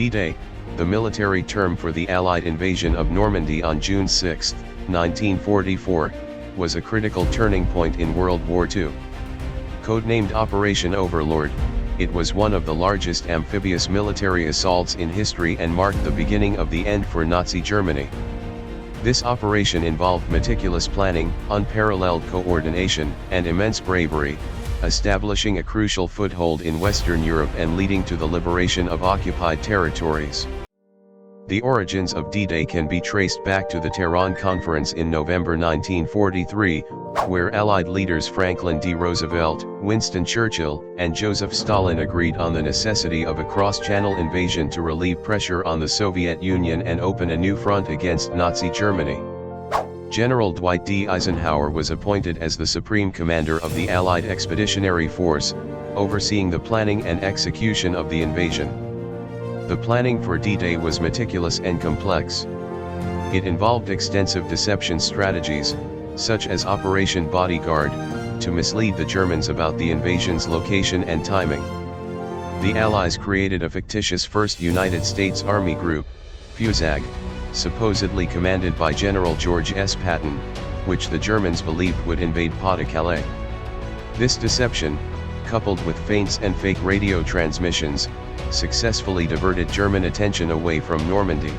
D-Day, the military term for the Allied invasion of Normandy on June 6, 1944, was a critical turning point in World War II. Codenamed Operation Overlord, it was one of the largest amphibious military assaults in history and marked the beginning of the end for Nazi Germany. This operation involved meticulous planning, unparalleled coordination, and immense bravery, establishing a crucial foothold in Western Europe and leading to the liberation of occupied territories. The origins of D-Day can be traced back to the Tehran Conference in November 1943, where Allied leaders Franklin D. Roosevelt, Winston Churchill, and Joseph Stalin agreed on the necessity of a cross-channel invasion to relieve pressure on the Soviet Union and open a new front against Nazi Germany. General Dwight D. Eisenhower was appointed as the Supreme Commander of the Allied Expeditionary Force, overseeing the planning and execution of the invasion. The planning for D-Day was meticulous and complex. It involved extensive deception strategies, such as Operation Bodyguard, to mislead the Germans about the invasion's location and timing. The Allies created a fictitious 1st United States Army Group, FUSAG, supposedly commanded by General George S. Patton, which the Germans believed would invade Pas-de-Calais. This deception, coupled with feints and fake radio transmissions, successfully diverted German attention away from Normandy.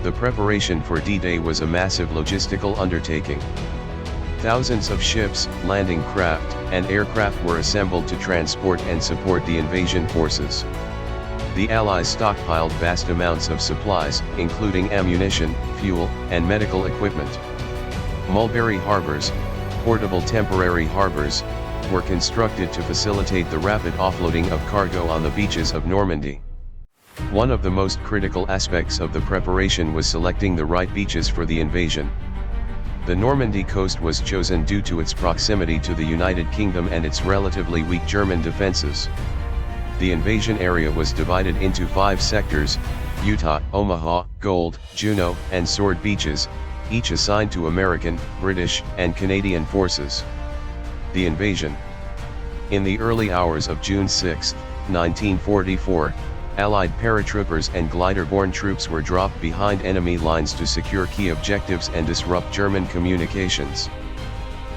The preparation for D-Day was a massive logistical undertaking. Thousands of ships, landing craft, and aircraft were assembled to transport and support the invasion forces. The Allies stockpiled vast amounts of supplies, including ammunition, fuel, and medical equipment. Mulberry harbors, portable temporary harbors, were constructed to facilitate the rapid offloading of cargo on the beaches of Normandy. One of the most critical aspects of the preparation was selecting the right beaches for the invasion. The Normandy coast was chosen due to its proximity to the United Kingdom and its relatively weak German defenses. The invasion area was divided into 5 sectors: Utah, Omaha, Gold, Juno, and Sword beaches, each assigned to American, British, and Canadian forces. The invasion. In the early hours of June 6, 1944, Allied paratroopers and glider-borne troops were dropped behind enemy lines to secure key objectives and disrupt German communications.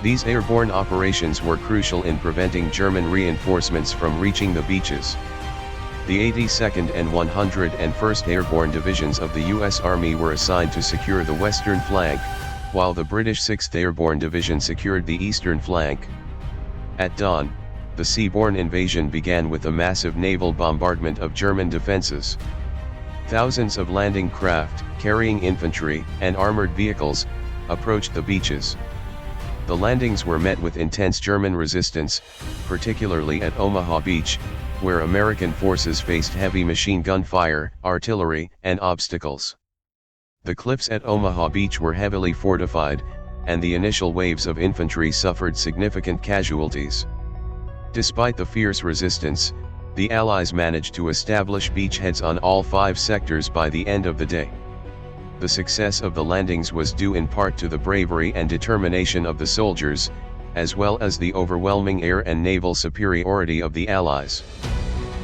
These airborne operations were crucial in preventing German reinforcements from reaching the beaches. The 82nd and 101st Airborne Divisions of the U.S. Army were assigned to secure the western flank, while the British 6th Airborne Division secured the eastern flank. At dawn, the seaborne invasion began with a massive naval bombardment of German defenses. Thousands of landing craft, carrying infantry, and armored vehicles, approached the beaches. The landings were met with intense German resistance, particularly at Omaha Beach, where American forces faced heavy machine gun fire, artillery, and obstacles. The cliffs at Omaha Beach were heavily fortified, and the initial waves of infantry suffered significant casualties. Despite the fierce resistance, the Allies managed to establish beachheads on all 5 sectors by the end of the day. The success of the landings was due in part to the bravery and determination of the soldiers, as well as the overwhelming air and naval superiority of the Allies.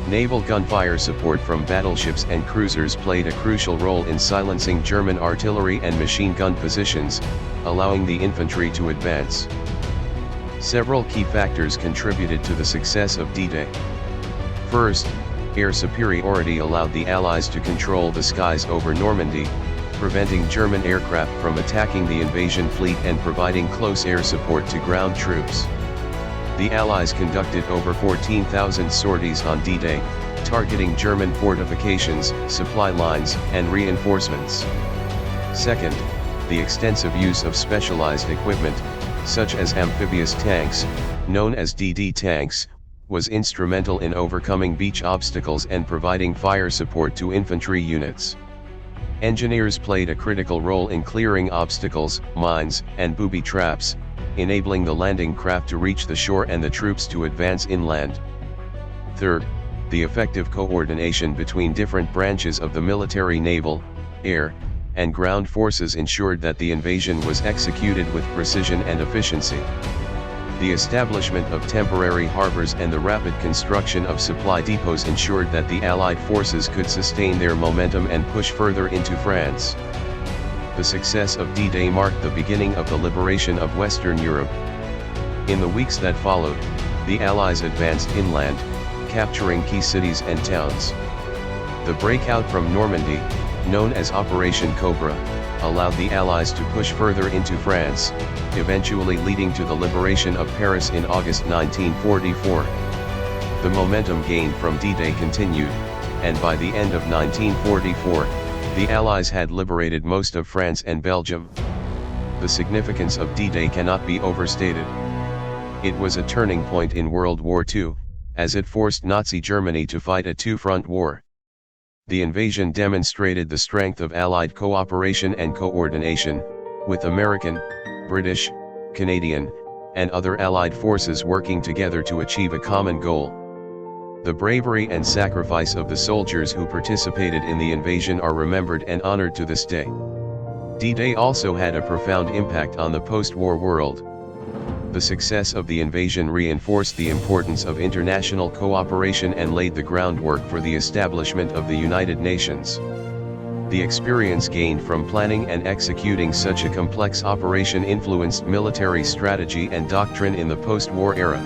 Naval gunfire support from battleships and cruisers played a crucial role in silencing German artillery and machine gun positions, allowing the infantry to advance. Several key factors contributed to the success of D-Day. First, air superiority allowed the Allies to control the skies over Normandy, preventing German aircraft from attacking the invasion fleet and providing close air support to ground troops. The Allies conducted over 14,000 sorties on D-Day, targeting German fortifications, supply lines, and reinforcements. Second, the extensive use of specialized equipment, such as amphibious tanks, known as DD tanks, was instrumental in overcoming beach obstacles and providing fire support to infantry units. Engineers played a critical role in clearing obstacles, mines, and booby traps, enabling the landing craft to reach the shore and the troops to advance inland. Third, the effective coordination between different branches of the military naval, air, and ground forces ensured that the invasion was executed with precision and efficiency. The establishment of temporary harbors and the rapid construction of supply depots ensured that the Allied forces could sustain their momentum and push further into France. The success of D-Day marked the beginning of the liberation of Western Europe. In the weeks that followed, the Allies advanced inland, capturing key cities and towns. The breakout from Normandy, known as Operation Cobra, allowed the Allies to push further into France, eventually leading to the liberation of Paris in August 1944. The momentum gained from D-Day continued, and by the end of 1944, the Allies had liberated most of France and Belgium. The significance of D-Day cannot be overstated. It was a turning point in World War II, as it forced Nazi Germany to fight a two-front war. The invasion demonstrated the strength of Allied cooperation and coordination, with American, British, Canadian, and other Allied forces working together to achieve a common goal. The bravery and sacrifice of the soldiers who participated in the invasion are remembered and honored to this day. D-Day also had a profound impact on the post-war world. The success of the invasion reinforced the importance of international cooperation and laid the groundwork for the establishment of the United Nations. The experience gained from planning and executing such a complex operation influenced military strategy and doctrine in the post-war era.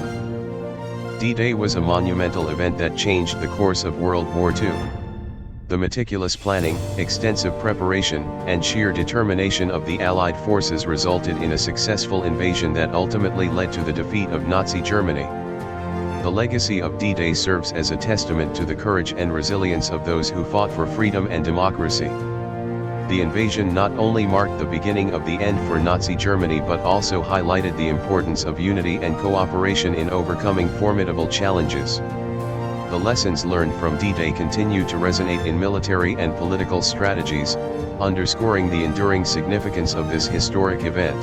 D-Day was a monumental event that changed the course of World War II. The meticulous planning, extensive preparation, and sheer determination of the Allied forces resulted in a successful invasion that ultimately led to the defeat of Nazi Germany. The legacy of D-Day serves as a testament to the courage and resilience of those who fought for freedom and democracy. The invasion not only marked the beginning of the end for Nazi Germany but also highlighted the importance of unity and cooperation in overcoming formidable challenges. The lessons learned from D-Day continue to resonate in military and political strategies, underscoring the enduring significance of this historic event.